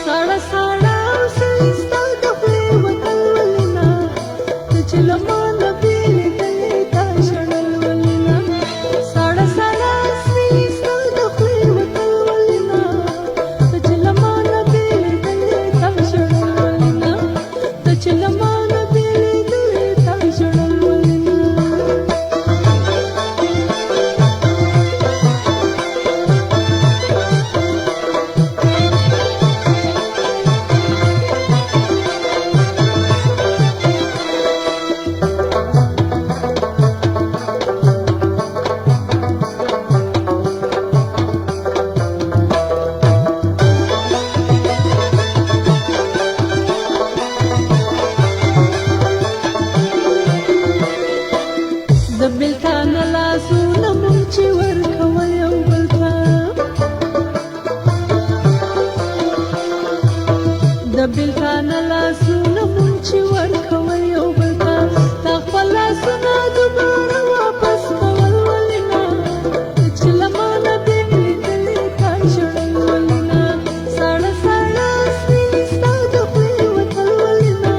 ساړه ساړه اوسئ ستا د خولې وتل ولې نه ته چې له ما نه بېلېدلې تا ژړل ولې نه ساړه ساړه اوسئ ستا د خولې وتل ولې نه ته چې له ما نه بېلېدلې تا ژړل ولې نه ته چې له ما نه بېلېدلې تا ژړل ولې نه د بېلتان لاسونه مونږ چې ورکول یو بل ته د بېلتان لاسونه مونږ چې ورکول یو بل ته تا خپل لاسونه دوباره واپس کول ولې نه چې له ما نه بېلېدلې تا ژړل ولې نه ساړه ساړه سپینې ستا د خولې وتل ولې نه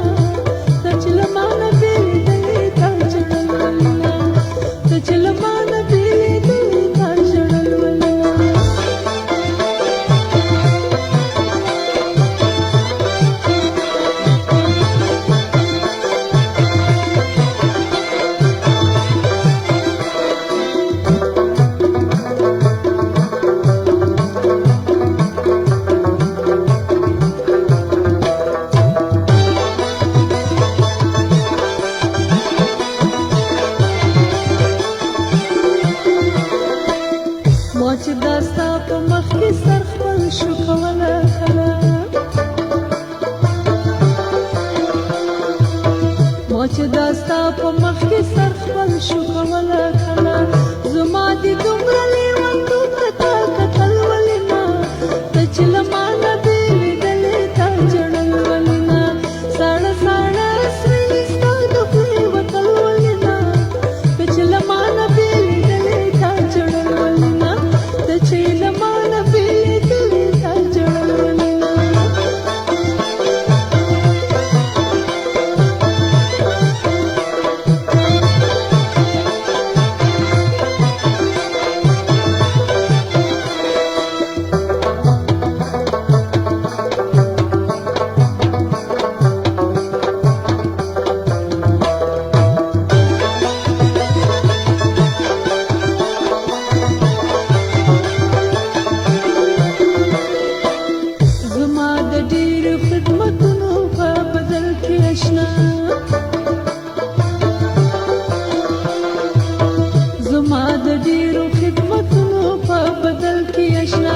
ته چې له ما نه بېلېدلې تا ژړل ولې نه ته چې له ما نه بېلېدلې تا ژړل ولې نه ما چې دا ستا په مخ کې سر خپل شو کوله کله ما چې دا ستا په مخ کې سر خپل شو کوله کله زما دې دومره لیونتوب ته تا کتل ولې نه ته چې له ما نه بېلېدلې تا ژړل ولې نه ساړه ساړه سپینې ستا د خولې وتل ولې نه ته چې له ما نه بېلېدلې تا ژړل ولې نه ته چې له ما نه بېلېدلې تا ژړل ولې نه زما د ډېرو خدمتونو په بدل کې اشنا زما د ډېرو خدمتونو په بدل کې اشنا